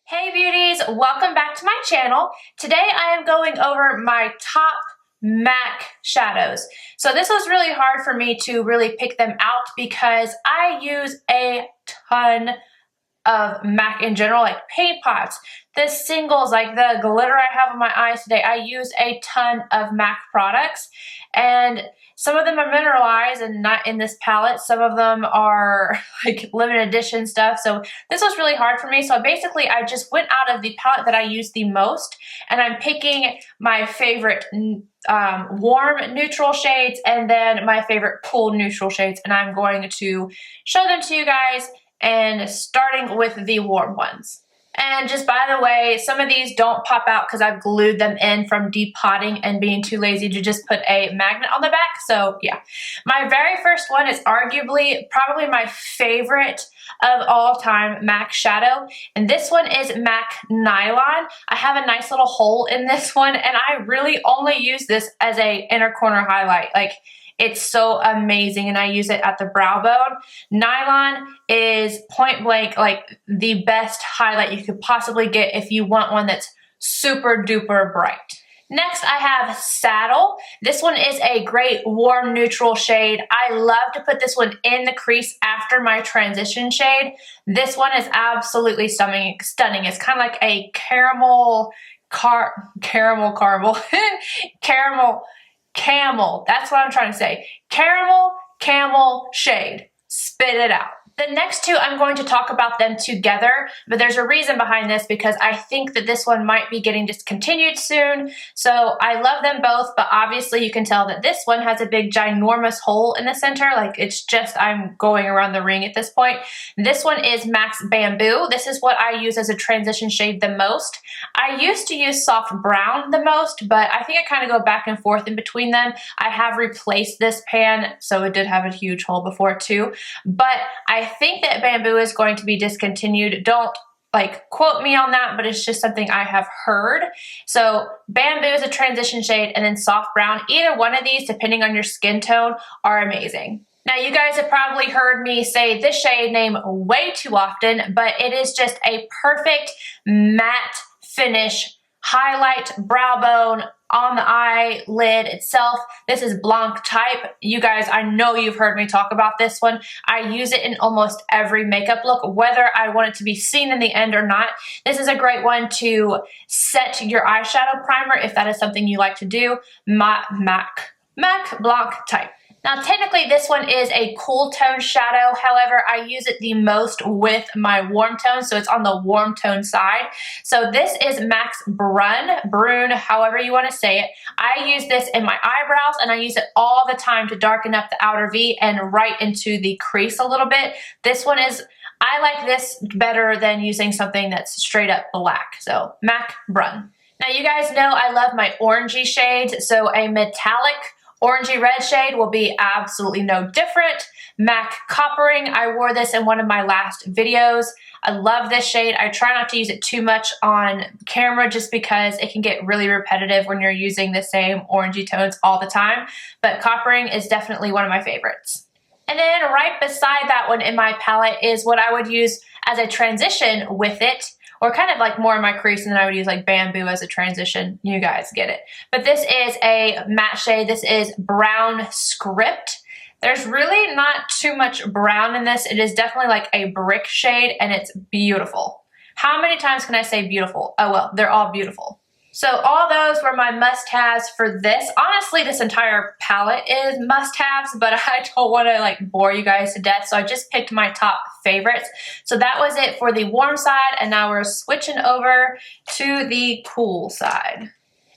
Hey beauties, welcome back to my channel. Today I am going over my top MAC shadows. So this was really hard for me to really pick them out because I use a ton of MAC in general, like paint pots, the singles, like the glitter I have on my eyes today. I use a ton of MAC products, and some of them are mineralized and not in this palette. Some of them are like limited edition stuff. So this was really hard for me. So basically I just went out of the palette that I use the most, and I'm picking my favorite warm neutral shades and then my favorite cool neutral shades, and I'm going to show them to you guys, and starting with the warm ones. And just by the way, some of these don't pop out because I've glued them in from depotting and being too lazy to just put a magnet on the back. So yeah, my very first one is arguably probably my favorite of all time MAC shadow, and this one is MAC Nylon. I have a nice little hole in this one, and I really only use this as a inner corner highlight. Like, it's so amazing, and I use it at the brow bone. Nylon is point blank like the best highlight you could possibly get if you want one that's super duper bright. Next, I have Saddle. This one is a great warm neutral shade. I love to put this one in the crease after my transition shade. This one is absolutely stunning. It's kind of like a caramel, camel, that's what I'm trying to say. Caramel, camel shade. Spit it out. The next two, I'm going to talk about them together, but there's a reason behind this because I think that this one might be getting discontinued soon. So I love them both, but obviously you can tell that this one has a big ginormous hole in the center. Like, it's just, I'm going around the ring at this point. This one is MAC's Bamboo. This is what I use as a transition shade the most. I used to use Soft Brown the most, but I think I kind of go back and forth in between them. I have replaced this pan, so it did have a huge hole before too, but I think that Bamboo is going to be discontinued. Don't like quote me on that, but it's just something I have heard. So Bamboo is a transition shade, and then Soft Brown. Either one of these, depending on your skin tone, are amazing. Now, you guys have probably heard me say this shade name way too often, but it is just a perfect matte finish highlight brow bone on the eyelid itself. This is Blanc Type. You guys, I know you've heard me talk about this one. I use it in almost every makeup look, whether I want it to be seen in the end or not. This is a great one to set your eyeshadow primer if that is something you like to do. MAC Blanc Type. Now, technically, this one is a cool tone shadow. However, I use it the most with my warm tone, so it's on the warm tone side. So this is MAC's Brun, however you want to say it. I use this in my eyebrows, and I use it all the time to darken up the outer V and right into the crease a little bit. This one is, I like this better than using something that's straight up black. So MAC Brun. Now, you guys know I love my orangey shades, so a metallic orangey red shade will be absolutely no different. MAC Coppering, I wore this in one of my last videos. I love this shade. I try not to use it too much on camera just because it can get really repetitive when you're using the same orangey tones all the time, but Coppering is definitely one of my favorites. And then right beside that one in my palette is what I would use as a transition with it, or kind of like more in my crease, and then I would use like Bamboo as a transition. You guys get it. But this is a matte shade. This is Brown Script. There's really not too much brown in this. It is definitely like a brick shade, and it's beautiful. How many times can I say beautiful? Oh well, they're all beautiful. So all those were my must-haves for this. Honestly, this entire palette is must-haves, but I don't want to like bore you guys to death, so I just picked my top favorites. So that was it for the warm side, and now we're switching over to the cool side.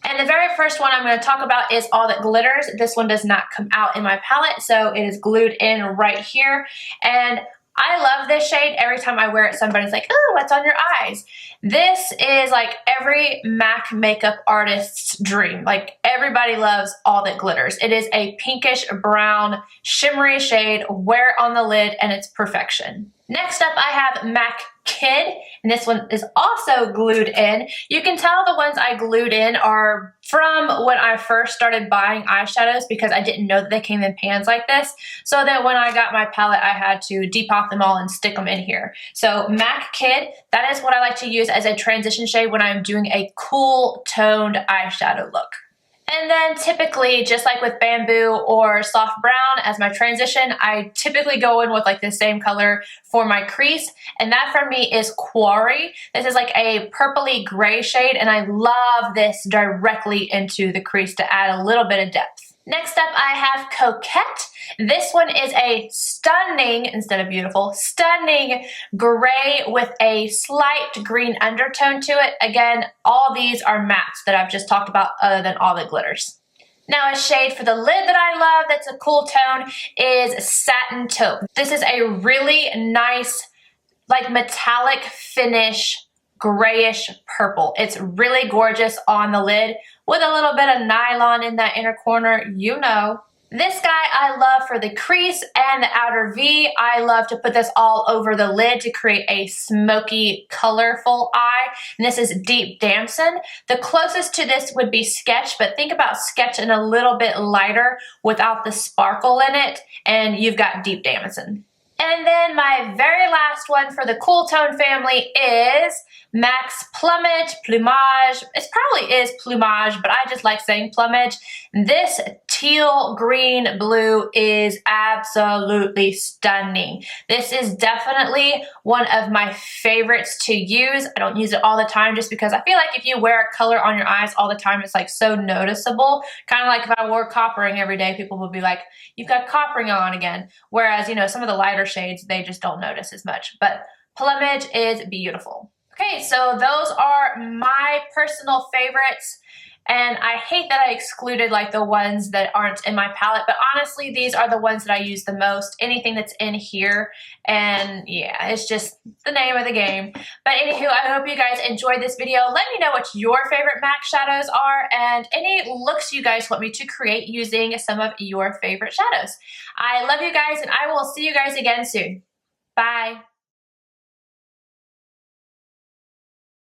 And the very first one I'm going to talk about is All That Glitters. This one does not come out in my palette, so it is glued in right here. And I love this shade. Every time I wear it, somebody's like, oh, what's on your eyes? This is like every MAC makeup artist's dream. Like, everybody loves All That Glitters. It is a pinkish brown shimmery shade. Wear it on the lid and it's perfection. Next up, I have MAC Kid, and this one is also glued in. You can tell the ones I glued in are from when I first started buying eyeshadows because I didn't know that they came in pans like this. So that when I got my palette, I had to depop them all and stick them in here. So MAC Kid, that is what I like to use as a transition shade when I'm doing a cool toned eyeshadow look. And then typically, just like with Bamboo or Soft Brown as my transition, I typically go in with like the same color for my crease. And that for me is Quarry. This is like a purpley gray shade, and I love this directly into the crease to add a little bit of depth. Next up, I have Coquette. This one is a stunning, instead of beautiful, stunning gray with a slight green undertone to it. Again, all these are mattes that I've just talked about other than all the glitters. Now a shade for the lid that I love that's a cool tone is Satin Taupe. This is a really nice, like metallic finish, grayish purple. It's really gorgeous on the lid with a little bit of nylon in that inner corner, you know. This guy I love for the crease and the outer V. I love to put this all over the lid to create a smoky, colorful eye. And this is Deep Damson. The closest to this would be Sketch, but think about Sketch in a little bit lighter without the sparkle in it, and you've got Deep Damson. And then my very last one for the cool tone family is MAC's Plumage. It probably is Plumage, but I just like saying Plumage. This teal green blue is absolutely stunning. This is definitely one of my favorites to use. I don't use it all the time just because I feel like if you wear a color on your eyes all the time, it's like so noticeable. Kind of like if I wore coppering every day, people would be like, you've got coppering on again. Whereas, you know, some of the lighter shades, they just don't notice as much. But Plumage is beautiful. Okay, so those are my personal favorites. And I hate that I excluded like the ones that aren't in my palette, but honestly, these are the ones that I use the most. Anything that's in here, and yeah, it's just the name of the game. But anywho, I hope you guys enjoyed this video. Let me know what your favorite MAC shadows are and any looks you guys want me to create using some of your favorite shadows. I love you guys, and I will see you guys again soon. Bye.